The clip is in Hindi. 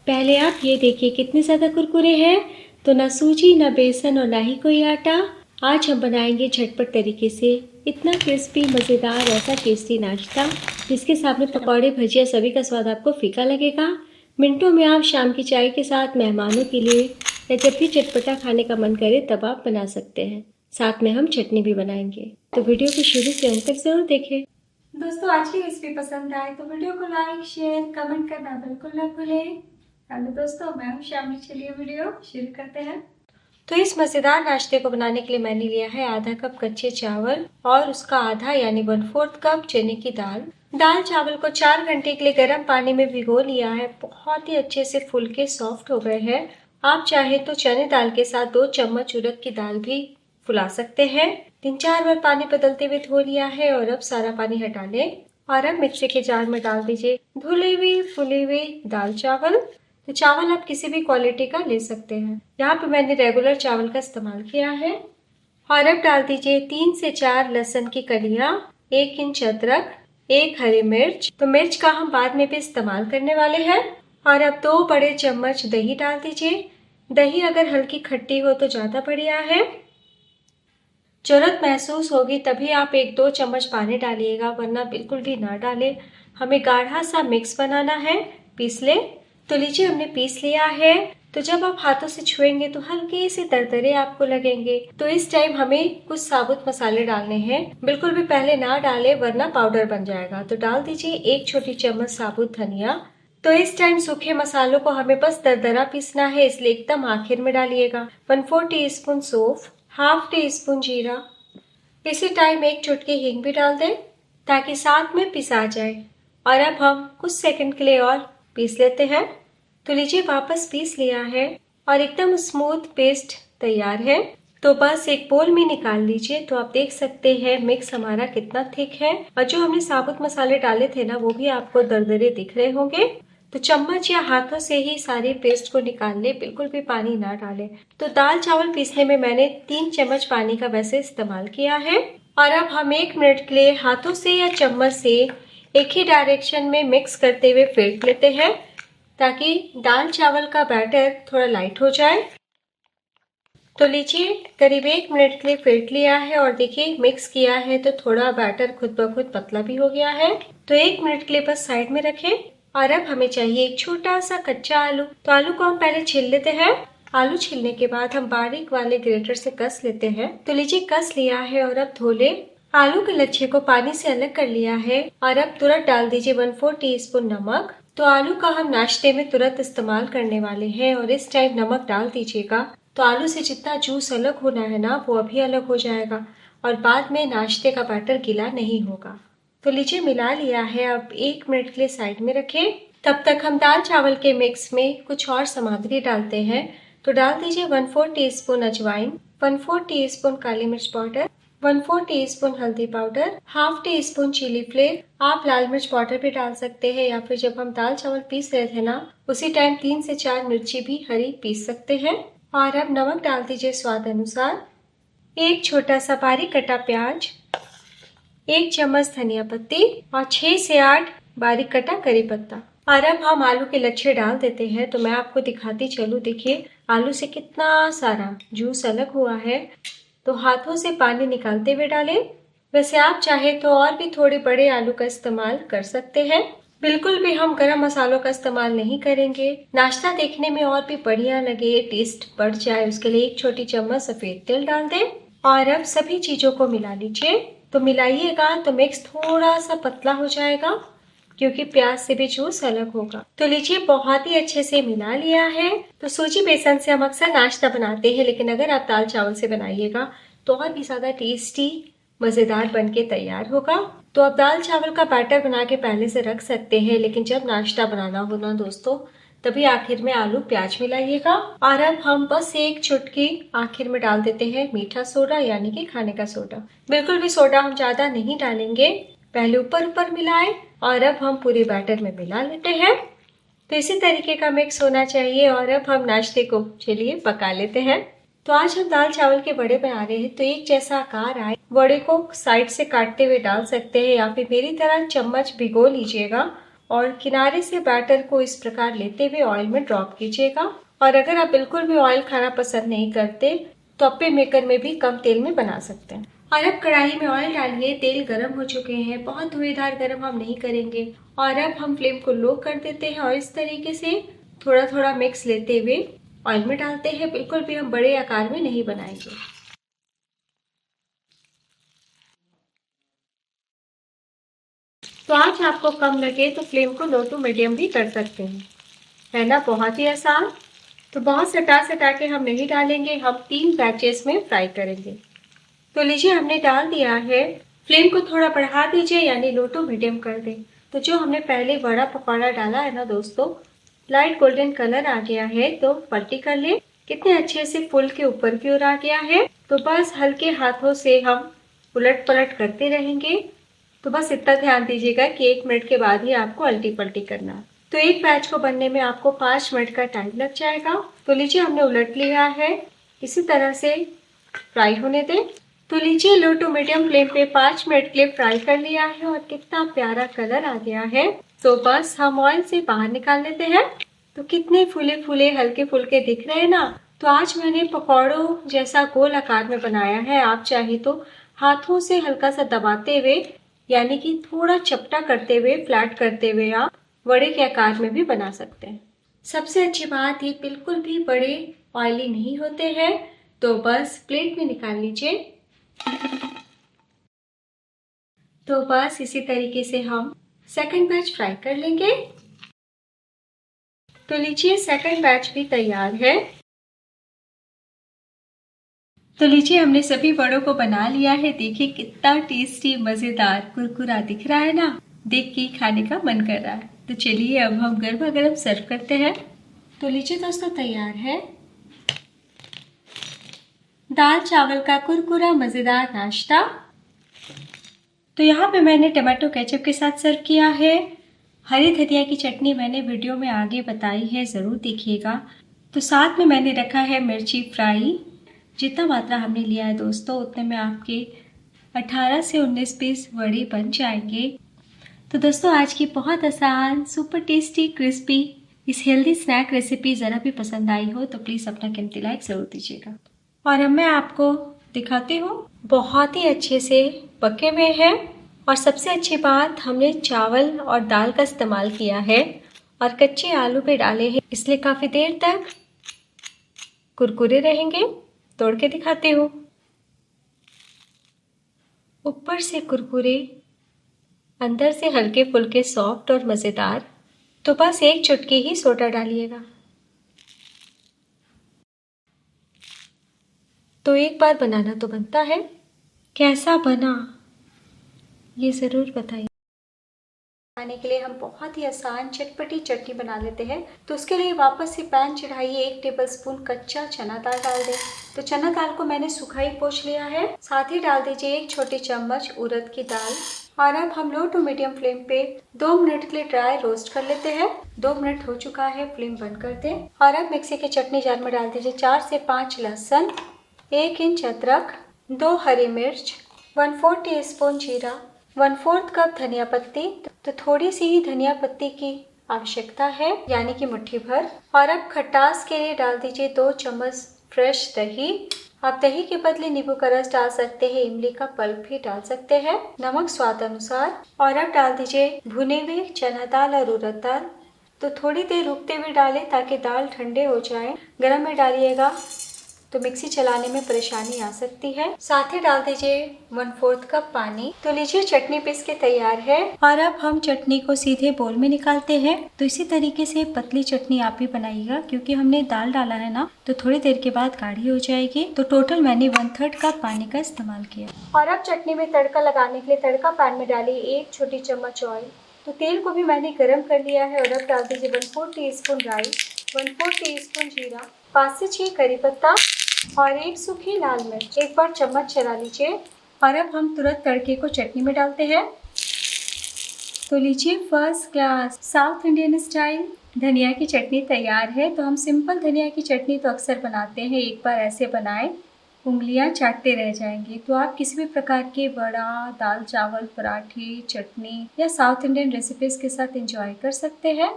पहले आप ये देखिए कितने ज़्यादा कुरकुरे हैं। तो ना सूजी, ना बेसन और ना ही कोई आटा। आज हम बनाएंगे झटपट तरीके से इतना क्रिस्पी, मज़ेदार, ऐसा टेस्टी नाश्ता जिसके सामने पकौड़े, भजिया सभी का स्वाद आपको फीका लगेगा। मिनटों में आप शाम की चाय के साथ, मेहमानों के लिए या जब भी चटपटा खाने का मन करे तब आप बना सकते हैं। साथ में हम चटनी भी बनाएंगे। तो वीडियो को शुरू से अंत तक जरूर देखें। दोस्तों, आज की रेसिपी पसंद आए तो वीडियो को लाइक, शेयर, कमेंट करना बिल्कुल न भूलें। हेलो दोस्तों, मैं हूं शामिल। चलिए वीडियो शुरू करते हैं। तो इस मजेदार नाश्ते को बनाने के लिए मैंने लिया है आधा कप कच्चे चावल और उसका आधा यानी 1/4 कप चने की दाल। दाल चावल को 4 घंटे के लिए गर्म पानी में भिगो लिया है। बहुत ही अच्छे से फूल के सॉफ्ट हो गए हैं। आप चाहे तो चने दाल के साथ 2 चम्मच उड़द की दाल भी फुला सकते हैं। 3-4 बार पानी बदलते हुए धो लिया है और अब सारा पानी हटा लें और अब मिक्सी के जार में डाल दीजिए धुले हुए फुले हुए दाल चावल। तो चावल आप किसी भी क्वालिटी का ले सकते हैं। यहाँ पे मैंने रेगुलर चावल का इस्तेमाल किया है। और अब डाल दीजिए 3 से 4 लहसुन की कलियां, 1 इंच अदरक, 1 हरी मिर्च। तो मिर्च का हम बाद में भी इस्तेमाल करने वाले हैं। और अब 2 बड़े चम्मच दही डाल दीजिए। दही अगर हल्की खट्टी हो तो ज्यादा बढ़िया है। जरूरत महसूस होगी तभी आप 1-2 चम्मच पानी डालिएगा, वरना बिल्कुल भी ना डालें। हमें गाढ़ा सा मिक्स बनाना है। पीस ले। तो लीजिए, हमने पीस लिया है। तो जब आप हाथों से छुएंगे तो हल्के से दरदरे आपको लगेंगे। तो इस टाइम हमें कुछ साबुत मसाले डालने हैं। बिल्कुल भी पहले ना डालें वरना पाउडर बन जाएगा। तो डाल दीजिए 1 छोटी चम्मच साबुत धनिया। तो इस टाइम सूखे मसालों को हमें बस दरदरा पीसना है, इसलिए एकदम आखिर में डालिएगा। 1/4 टीस्पून सौंफ, 1/2 टीस्पून जीरा। इसी टाइम 1 चुटकी हींग भी डाल दें ताकि साथ में पिसा जाए। और अब हम कुछ सेकंड के लिए और पीस लेते हैं। तो लीजिए, वापस पीस लिया है और एकदम स्मूथ पेस्ट तैयार है। तो बस एक बोल में निकाल लीजिए। तो आप देख सकते हैं मिक्स हमारा कितना थिक है और जो हमने साबुत मसाले डाले थे ना, वो भी आपको दरदरे दिख रहे होंगे। तो चम्मच या हाथों से ही सारी पेस्ट को निकाल ले, बिल्कुल भी पानी ना डालें। तो दाल चावल पीसने में मैंने 3 चम्मच पानी का वैसे इस्तेमाल किया है। और अब हम 1 मिनट के लिए हाथों से या चम्मच से एक ही डायरेक्शन में मिक्स करते हुए फेंट लेते हैं ताकि दाल चावल का बैटर थोड़ा लाइट हो जाए। तो लीजिए, करीब 1 मिनट के लिए फेंट लिया है और देखिए मिक्स किया है तो थोड़ा बैटर खुद ब खुद पतला भी हो गया है। तो 1 मिनट के लिए बस साइड में रखें। और अब हमें चाहिए एक छोटा सा कच्चा आलू। तो आलू को हम पहले छील लेते हैं। आलू छीलने के बाद हम बारीक वाले ग्रेटर से कस लेते हैं। तो लीजिए, कस लिया है और अब धो ले। आलू के लच्छे को पानी से अलग कर लिया है और अब तुरंत डाल दीजिए 1/4 टीस्पून नमक। तो आलू का हम नाश्ते में तुरंत इस्तेमाल करने वाले हैं और इस टाइम नमक डाल दीजिएगा। तो आलू से जितना जूस अलग होना है ना, वो अभी अलग हो जाएगा और बाद में नाश्ते का बैटर गीला नहीं होगा। तो लीजिए, मिला लिया है। अब 1 मिनट के लिए साइड में रखें। तब तक हम दाल चावल के मिक्स में कुछ और सामग्री डालते हैं। तो डाल दीजिए 1/4 टीस्पून अजवाइन, 1/4 टीस्पून काली मिर्च पाउडर, 1/4 टीस्पून हल्दी पाउडर, 1/2 टीस्पून चिली फ्लेक्स। आप लाल मिर्च पाउडर भी डाल सकते हैं या फिर जब हम दाल चावल पीस रहे थे ना, उसी टाइम 3 से 4 मिर्ची भी हरी पीस सकते हैं। और अब नमक डाल दीजिए स्वाद अनुसार। 1 छोटा सा बारीक कटा प्याज, 1 चम्मच धनिया पत्ती और 6 से 8 बारीक कटा करी पत्ता। और अब हम आलू के लच्छे डाल देते हैं। तो मैं आपको दिखाती चलूं। देखिए, आलू से कितना सारा जूस अलग हुआ है। तो हाथों से पानी निकालते हुए डालें। वैसे आप चाहे तो और भी थोड़े बड़े आलू का इस्तेमाल कर सकते हैं। बिल्कुल भी हम गरम मसालों का इस्तेमाल नहीं करेंगे। नाश्ता देखने में और भी बढ़िया लगे, टेस्ट बढ़ जाए, उसके लिए 1 छोटी चम्मच सफेद तिल डाल दें। और अब सभी चीजों को मिला लीजिए। तो मिलाइएगा तो मिक्स थोड़ा सा पतला हो जाएगा क्योंकि प्याज से भी जूस अलग होगा। तो लीजिए, बहुत ही अच्छे से मिला लिया है। तो सूजी बेसन से हम अक्सर नाश्ता बनाते हैं, लेकिन अगर आप दाल चावल से बनाइएगा तो और भी ज्यादा टेस्टी, मजेदार बनके तैयार होगा। तो आप दाल चावल का बैटर बना के पहले से रख सकते हैं, लेकिन जब नाश्ता बनाना हो ना दोस्तों, तभी आखिर में आलू प्याज मिलाइएगा। और अब हम बस 1 चुटकी आखिर में डाल देते हैं मीठा सोडा यानी कि खाने का सोडा। बिल्कुल भी सोडा हम ज्यादा नहीं डालेंगे, पहले ऊपर ऊपर मिलाएं और अब हम पूरे बैटर में मिला लेते हैं। तो इसी तरीके का मिक्स होना चाहिए। और अब हम नाश्ते को चलिए पका लेते हैं। तो आज हम दाल चावल के बड़े बना रहे हैं। तो एक जैसा आकार आए, बड़े को साइड से काटते हुए डाल सकते हैं या फिर मेरी तरह चम्मच भिगो लीजिएगा और किनारे से बैटर को इस प्रकार लेते हुए ऑयल में ड्रॉप कीजिएगा। और अगर आप बिल्कुल भी ऑयल खाना पसंद नहीं करते तो अप्पे मेकर में भी कम तेल में बना सकते हैं। और अब कढ़ाई में ऑयल डालिए, तेल गर्म हो चुके हैं, बहुत धुएंधार गर्म हम नहीं करेंगे। और अब हम फ्लेम को लो कर देते हैं और इस तरीके से थोड़ा थोड़ा मिक्स लेते हुए ऑयल में डालते हैं। बिल्कुल भी हम बड़े आकार में नहीं बनाएंगे। तो आज आपको कम लगे तो फ्लेम को लो टू मीडियम भी कर सकते हैं, है ना, बहुत ही आसान। तो बहुत सटा के हम नहीं डालेंगे, हम 3 बैचेस में फ्राई करेंगे। तो लीजिए हमने डाल दिया है, फ्लेम को थोड़ा बढ़ा दीजिए यानी लो टू मीडियम कर दें। तो जो हमने पहले बड़ा पकौड़ा डाला है ना दोस्तों, लाइट गोल्डन कलर आ गया है तो पलटी कर ले। कितने अच्छे से फुल के ऊपर की ओर आ गया है। तो बस हल्के हाथों से हम उलट पलट करते रहेंगे। तो बस इतना ध्यान दीजिएगा कि 1 मिनट के बाद ही आपको अल्टी पलटी करना। तो एक बैच को बनने में आपको 5 मिनट का टाइम लग जाएगा। तो लीजिए हमने उलट लिया है, इसी तरह से फ्राई होने दें। तो लीजिए लो टू मीडियम फ्लेम पे 5 मिनट के लिए फ्राई कर लिया है और कितना प्यारा कलर आ गया है। तो बस हम ऑयल से बाहर निकाल लेते हैं। तो कितने फूले फूले हल्के फुल्के दिख रहे हैं ना। तो आज मैंने पकौड़ों जैसा गोल आकार में बनाया है। आप चाहे तो हाथों से हल्का सा दबाते हुए यानी कि थोड़ा चपटा करते हुए, फ्लैट करते हुए आप वड़े के आकार में भी बना सकते हैं। सबसे अच्छी बात, ये बिल्कुल भी बड़े ऑयली नहीं होते हैं। तो बस प्लेट में निकाल लीजिए। तो बस इसी तरीके से हम सेकंड बैच फ्राई कर लेंगे। तो लीजिए सेकंड बैच भी तैयार है। तो लीजिए हमने सभी बड़ों को बना लिया है। देखिए कितना टेस्टी, मजेदार, कुरकुरा दिख रहा है ना, देख के खाने का मन कर रहा है। तो चलिए अब हम गर्मा गर्म सर्व करते हैं। तो लीजिए दोस्तों तैयार है दाल चावल का कुरकुरा मजेदार नाश्ता। तो यहाँ पे मैंने टमाटो केचप के साथ सर्व किया है। हरी धनिया की चटनी मैंने वीडियो में आगे बताई है, ज़रूर देखिएगा। तो साथ में मैंने रखा है मिर्ची फ्राई। जितना मात्रा हमने लिया है दोस्तों, उतने में आपके 18 से 19 पीस वड़े बन जाएंगे। तो दोस्तों आज की बहुत आसान, सुपर टेस्टी, क्रिस्पी इस हेल्दी स्नैक रेसिपी ज़रा भी पसंद आई हो तो प्लीज़ अपना कीमती लाइक ज़रूर दीजिएगा। और अब मैं आपको दिखाती हूँ, बहुत ही अच्छे से पके हुए हैं। और सबसे अच्छी बात, हमने चावल और दाल का इस्तेमाल किया है और कच्चे आलू पे डाले हैं, इसलिए काफ़ी देर तक कुरकुरे रहेंगे। तोड़ के दिखाती हूँ, ऊपर से कुरकुरे, अंदर से हल्के फुल्के, सॉफ्ट और मज़ेदार। तो बस एक चुटकी ही सोडा डालिएगा। तो एक बार बनाना तो बनता है। कैसा बना ये ज़रूर बताइए। खाने के लिए हम बहुत ही आसान चटपटी चटनी बना लेते हैं। तो उसके लिए वापस से पैन चढ़ाइए, 1 टेबलस्पून कच्चा चना दाल डाल दें। तो चना दाल को मैंने सूखा ही पोंछ लिया है। साथ ही डाल दीजिए 1 छोटी चम्मच उड़द की दाल। और अब हम लो टू मीडियम फ्लेम पे 2 मिनट के लिए ड्राई रोस्ट कर लेते हैं। 2 मिनट हो चुका है, फ्लेम बंद कर दें। और अब मिक्सी के चटनी जार में डाल दीजिए 4 से 5 लहसुन, 1 इंच अदरक, 2 हरी मिर्च, 1/4 टीस्पून जीरा, 1/4 कप धनिया पत्ती। तो थोड़ी सी ही धनिया पत्ती की आवश्यकता है, यानी कि मुट्ठी भर। और अब खटास के लिए डाल दीजिए 2 चम्मच फ्रेश दही। आप दही के बदले नींबू का रस डाल सकते हैं, इमली का पल्प भी डाल सकते हैं, नमक स्वाद अनुसार। और अब डाल दीजिए भुने हुए चना दाल और उड़द दाल। तो थोड़ी देर रुकते हुए डालें ताकि दाल ठंडे हो जाए। गरम में डालिएगा तो मिक्सी चलाने में परेशानी आ सकती है। साथ ही डाल दीजिए 1/4 कप पानी। तो लीजिए चटनी पीस के तैयार है। और अब हम चटनी को सीधे बोल में निकालते हैं। तो इसी तरीके से पतली चटनी आप भी बनाइएगा, क्योंकि हमने दाल डाला है ना, तो थोड़ी देर के बाद गाढ़ी हो जाएगी। तो टोटल मैंने 1/3 कप पानी का इस्तेमाल किया। और अब चटनी में तड़का लगाने के लिए तड़का पैन में डालिए 1 छोटी चम्मच ऑयल। तो तेल को भी मैंने गर्म कर लिया है। और अब डाल दीजिए 1/4 टीस्पून राई, 1/4 टीस्पून जीरा, 5 से 6 करी पत्ता और 1 सूखी लाल मिर्च। एक बार चम्मच चला लीजिए। और अब हम तुरंत तड़के को चटनी में डालते हैं। तो लीजिए first class south Indian style धनिया की चटनी तैयार है। तो हम सिंपल धनिया की चटनी तो अक्सर बनाते हैं, एक बार ऐसे बनाएं, उंगलियां चाटते रह जाएंगे। तो आप किसी भी प्रकार के वड़ा, दाल चावल, पराठे, चटनी या साउथ इंडियन रेसिपीज के साथ एंजॉय कर सकते हैं।